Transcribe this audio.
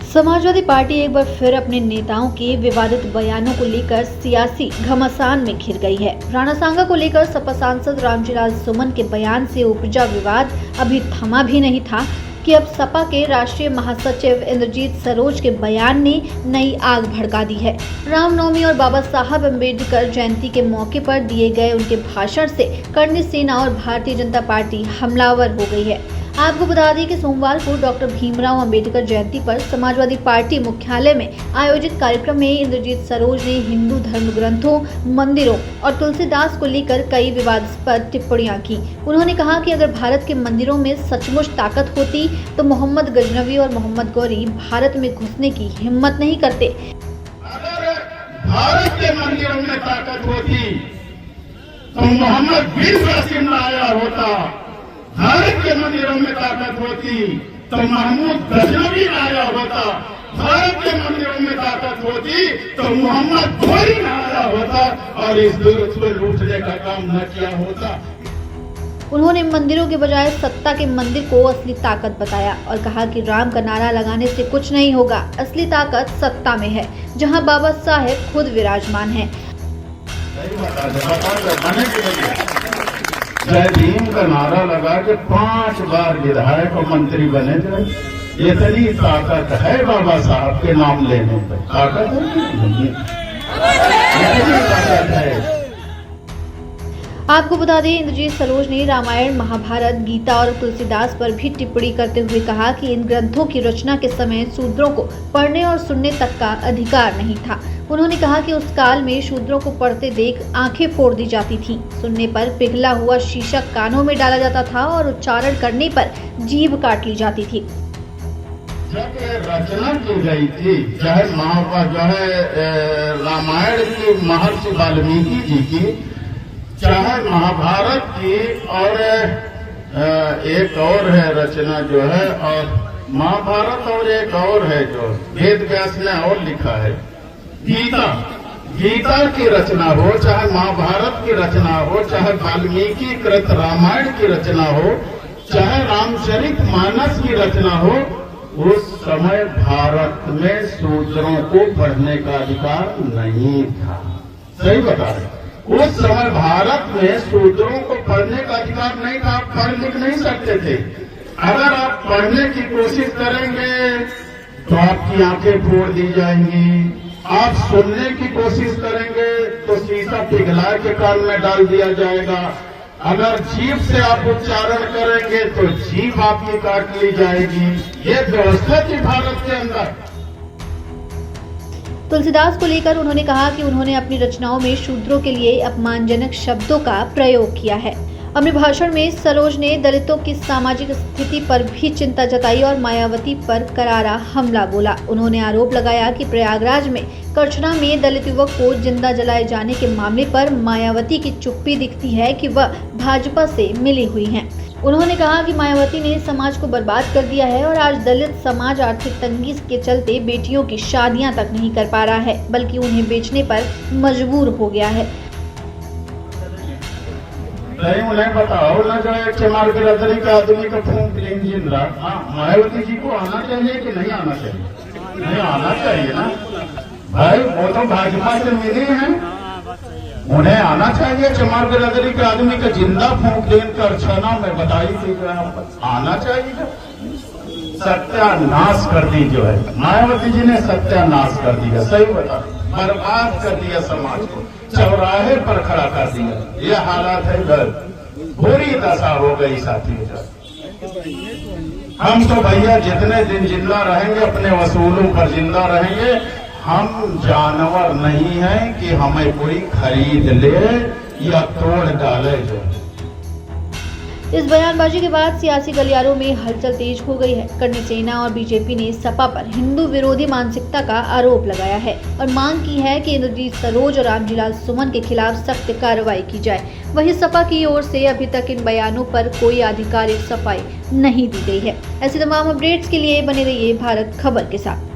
Samajwadi party एक बार फिर अपने नेताओं के विवादित बयानों को लेकर सियासी घमासान में घिर गई है। राणा सांगा को लेकर सपा सांसद रामजीलाल सुमन के बयान से उपजा विवाद अभी थमा भी नहीं था कि अब सपा के राष्ट्रीय महासचिव इंद्रजीत सरोज के बयान ने नई आग भड़का दी है। रामनवमी और बाबा साहब अम्बेडकर जयंती के मौके पर दिए गए उनके भाषण से करणी सेना और भारतीय जनता पार्टी हमलावर हो गई है। आपको बता दें कि सोमवार को डॉक्टर भीमराव अंबेडकर जयंती पर समाजवादी पार्टी मुख्यालय में आयोजित कार्यक्रम में इंद्रजीत सरोज ने हिंदू धर्म ग्रंथों, मंदिरों और तुलसीदास को लेकर कई विवादास्पद टिप्पणियां की। उन्होंने कहा कि अगर भारत के मंदिरों में सचमुच ताकत होती तो मोहम्मद गजनवी और मोहम्मद गौरी भारत में घुसने की हिम्मत नहीं करते। अगर भारत के मंदिरों में ताकत होती तो मोहम्मद बिन कासिम आया होता। भारत के मंदिरों में ताकत होती तो महमूद गजनवी आया होता। भारत के मंदिरों में ताकत होती तो मोहम्मद गौरी न आया होता और इस दुर्ग को लूटने का काम न किया होता। उन्होंने मंदिरों के बजाय सत्ता के मंदिर को असली ताकत बताया और कहा कि राम का नारा लगाने से कुछ नहीं होगा, असली ताकत सत्ता में है, जहां बाबा साहेब खुद विराजमान हैं। जय भीम का नारा लगा के 5 बार विधायक और मंत्री बने थे। इतनी ताकत है बाबा साहब के नाम लेने पर, ताकत है, इतनी ताकत है। आपको बता दें, इंद्रजीत सरोज ने रामायण, महाभारत, गीता और तुलसीदास पर भी टिप्पणी करते हुए कहा कि इन ग्रंथों की रचना के समय शूद्रों को पढ़ने और सुनने तक का अधिकार नहीं था। उन्होंने कहा कि उस काल में शूद्रों को पढ़ते देख आंखें फोड़ दी जाती थीं, सुनने पर पिघला हुआ शीशक कानों में डाला जाता था और उच्चारण करने पर जीभ काट ली जाती थी। जब रचना की गई थी, चाहे रामायण की महर्षि वाल्मीकि जी की, चाहे महाभारत की, और एक और है रचना जो है, और महाभारत और एक और है जो वेद व्यास ने और लिखा है, गीता की रचना हो, चाहे महाभारत की रचना हो, चाहे वाल्मीकि कृत रामायण की रचना हो, चाहे रामचरित मानस की रचना हो, उस समय भारत में शूद्रों को पढ़ने का अधिकार नहीं था। सही बता रहे, उस समय भारत में शूद्रों को पढ़ने का अधिकार नहीं था। आप पढ़ लिख नहीं सकते थे। अगर आप पढ़ने की कोशिश करेंगे तो आपकी आंखें फोड़ दी जाएंगी। आप सुनने की कोशिश करेंगे तो शीशा पिघला के कान में डाल दिया जाएगा। अगर जीभ से आप उच्चारण करेंगे तो जीभ आपकी काट ली जाएगी। ये व्यवस्था थी भारत के अंदर। तुलसीदास को लेकर उन्होंने कहा कि उन्होंने अपनी रचनाओं में शूद्रों के लिए अपमानजनक शब्दों का प्रयोग किया है। अपने भाषण में सरोज ने दलितों की सामाजिक स्थिति पर भी चिंता जताई और मायावती पर करारा हमला बोला। उन्होंने आरोप लगाया कि प्रयागराज में करछना में दलित युवक को जिंदा जलाए जाने के मामले पर मायावती की चुप्पी दिखती है कि वह भाजपा से मिली हुई हैं। उन्होंने कहा कि मायावती ने समाज को बर्बाद कर दिया है और आज दलित समाज आर्थिक तंगी के चलते बेटियों की शादियां तक नहीं कर पा रहा है, बल्कि उन्हें बेचने पर मजबूर हो गया है। नहीं, उन्हें बताओ ना, जो एक चमार बिरादरी के आदमी का फूंक लेंगे जिंदा। मायावती जी को आना चाहिए कि नहीं आना चाहिए? नहीं आना चाहिए ना भाई, वो तो भाजपा से मिले हैं, उन्हें आना चाहिए। चमार बिरादरी के आदमी का जिंदा फूंक देकर छना में बताई थी, आना चाहिए। सत्यानाश कर दी जो है मायावती जी ने, सत्यानाश कर दिया। सही बता, बर्बाद कर दिया समाज को, चौराहे पर खड़ा कर दिया। ये हालात है इधर, बुरी दशा हो गई साथियों। हम तो भैया जितने दिन जिंदा रहेंगे अपने वसूलों पर जिंदा रहेंगे। हम जानवर नहीं हैं कि हमें कोई खरीद ले या तोड़ डाले। जो इस बयानबाजी के बाद सियासी गलियारों में हलचल तेज हो गई है। करणी सेना और बीजेपी ने सपा पर हिंदू विरोधी मानसिकता का आरोप लगाया है और मांग की है कि इंद्रजीत सरोज और रामजीलाल सुमन के खिलाफ सख्त कार्रवाई की जाए। वहीं सपा की ओर से अभी तक इन बयानों पर कोई आधिकारिक सफाई नहीं दी गई है। ऐसे तमाम अपडेट्स के लिए बने रहिए भारत खबर के साथ।